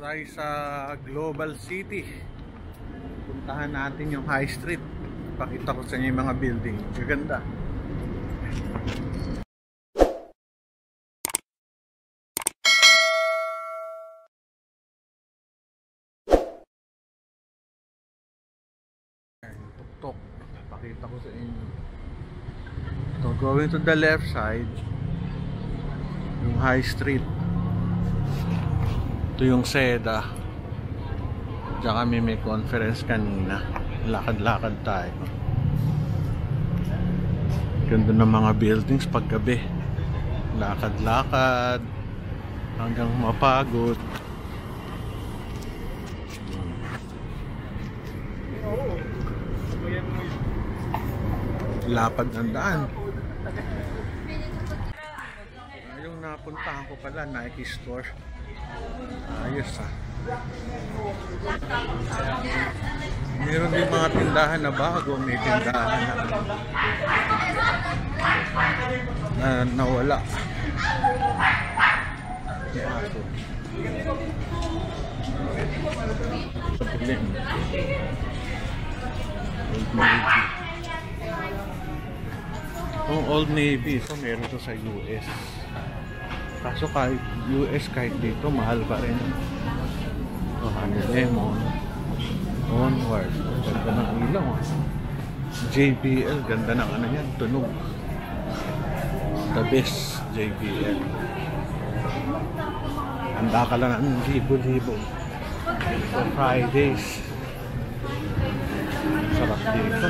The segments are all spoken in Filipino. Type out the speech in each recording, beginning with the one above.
tayo sa Global City. Puntahan natin yung High Street. Pakita ko sa inyo yung mga building. Gaganda. Tok-tok. Pakita ko sa inyo. So going to the left side, yung High Street. Ito yung Seda. Diyan kami may conference kanina. Lakad-lakad tayo. Ganda ng mga buildings paggabi. Lakad-lakad hanggang mapagod. Lapad ng daan. Yung napuntahan ko pala, Nike store. Ayos ah. Meron din mga tindahan na bago, may tindahan na nawala. Itong Old Navy, so meron to sa US. Kaso kahit US, kahit dito, mahal pa rin. Lemon Onward, ganda ng ilaw ah. JBL, ganda ng ano yan, tunog. The best JBL. Handa ka lang ng libo-libo for Fridays. Sarap dito.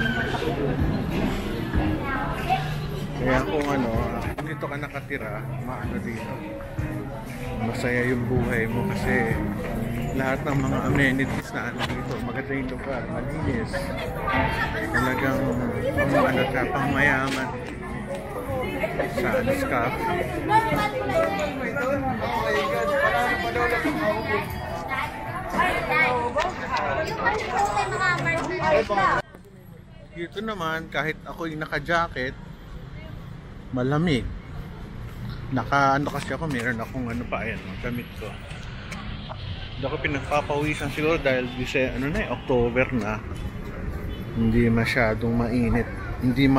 Kaya kung ano, dito ka nakatira, maano dito, masaya yung buhay mo kasi lahat ng mga amenities na ano dito, maganda yung lugar, malinis, talagang ano ka, pang mayaman sa Aniscaf. Dito naman, kahit ako'y naka-jacket, malamig. Ano kasi ako, meron akong ano pa, ayan, gamit ko. Hindi ako pinagpapawisan siguro dahil October na. Hindi masyadong mainit. Hindi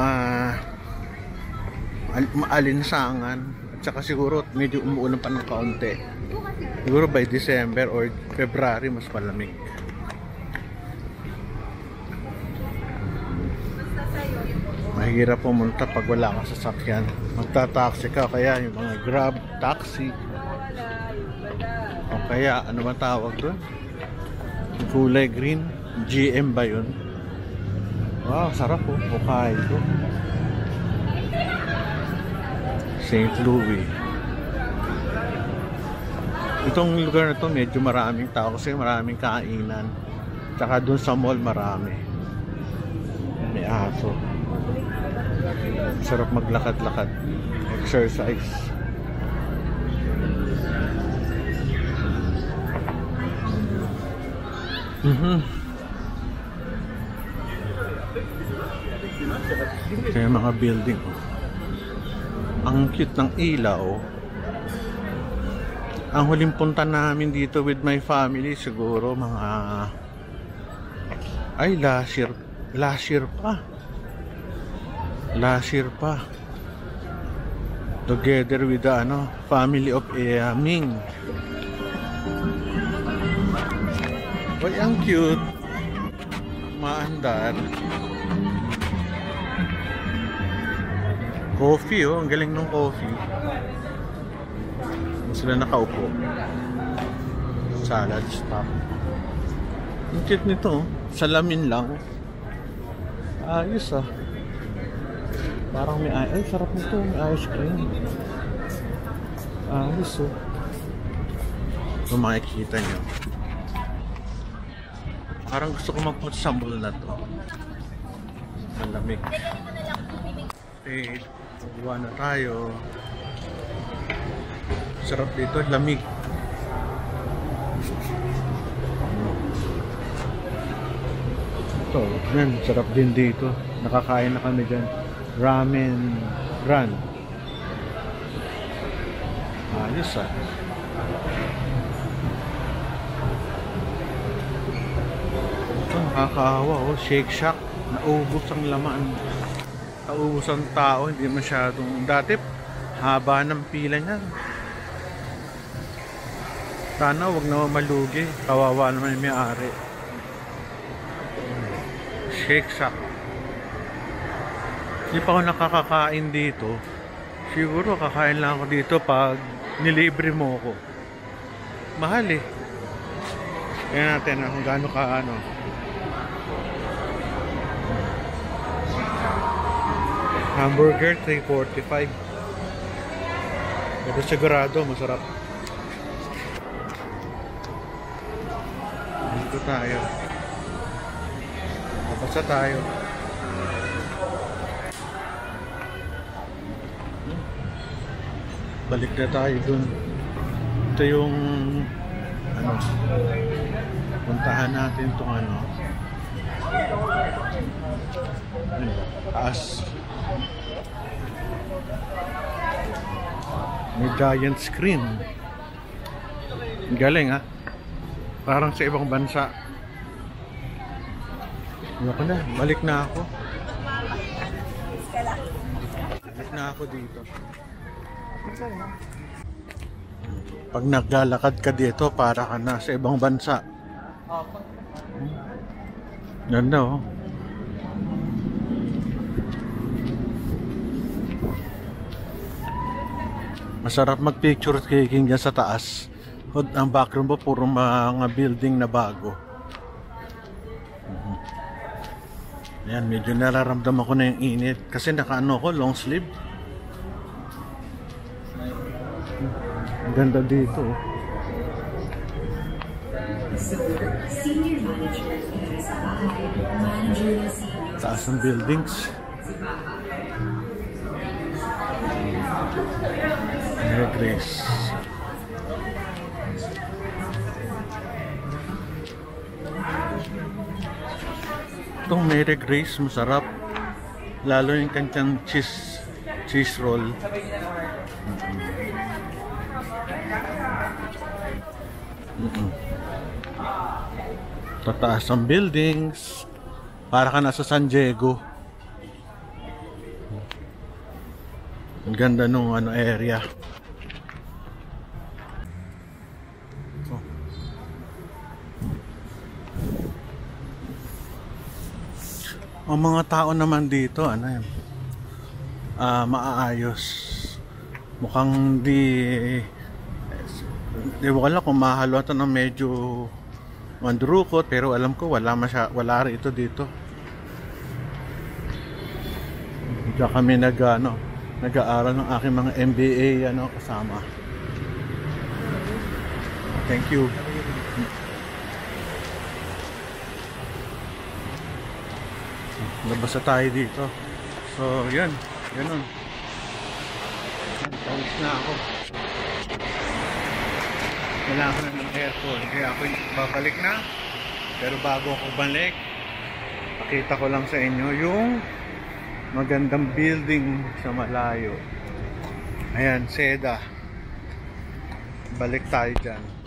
maalinsangan. At saka siguro medyo umuulan pa ng kaunti. Siguro by December or February mas malamig. Mahirap pumunta pag wala kang sasakyan. Magta-taxi ka, kaya yung mga Grab, taxi. O kaya, ano ba tawag doon? Kulay green. GM ba yun? Wow, sarap po. Hokkaido. St. Louis. Itong lugar na to medyo maraming tao kasi maraming kainan. Tsaka doon sa mall marami. May aso. Sarap maglakad-lakad. Exercise. Kaya mga building ang cute ng ilaw. Ang huling punta namin dito with my family siguro mga last year pa together with the family of Ming. Uy, ang cute. Maandar. Coffee ang galing ng coffee. Sila nakaupo. Salad stop. Ang cute nito. Salamin lang. Ayos ah. Parang may ay sarap nito. May ice cream. Ayos oh. Kung makikita nyo. Parang gusto ko magpunta sa mall na to. Malamig. Okay, buwan na tayo. Sarap dito, lamig. Ito, yan, sarap din dito. Nakakain na kami dyan. Ramen Run. Ayos ah. Nakakaawa, oh, Shake Shack. Naubos ang laman. Naubos ang tao, hindi masyadong. Dati, haba ng pila niyan. Sana wag na malugi. Kawawa naman yung may-ari. Shake Shack. Hindi pa ako nakakakain dito. Siguro kakain lang ako dito pag nilibre mo ko. Mahal eh. Tingnan natin kung gaano ka ano. Hamburger 345. Pero sigurado masarap. Dito tayo. Papasa tayo. Balik na tayo dun. Ito yung ano, puntahan natin itong ano, taas. May giant screen. Galing ha. Parang sa ibang bansa. Ako na, balik na ako. Balik na ako dito. Pag naglalakad ka dito, para ka na sa ibang bansa. Ganda oh. Masarap mag-picture taking dyan sa taas. Ang background mo, puro mga building na bago. Ayan, medyo nararamdaman ko na yung init. Kasi naka-ano ko, long sleeve. Ang ganda dito. Taas ng buildings. Mary Grace. Itong Mary Grace masarap. Lalo yung kanyang cheese roll. Tataas ang buildings. Para ka nasa San Diego. Ang ganda nung ano area. Ang mga tao naman dito, ano yan, maaayos. Mukhang di wala kung mahalata ng medyo mandurukot, pero alam ko wala rin ito dito. Diyan kami nag-aaral ng aking mga MBA kasama. Thank you. Labas na tayo dito. So, yun. Ganun. Pawis na ako. Kailangan ko na ng aircon. Kaya ako babalik na. Pero bago ako balik, pakita ko lang sa inyo yung magandang building sa malayo. Ayan, Seda. Balik tayo dyan.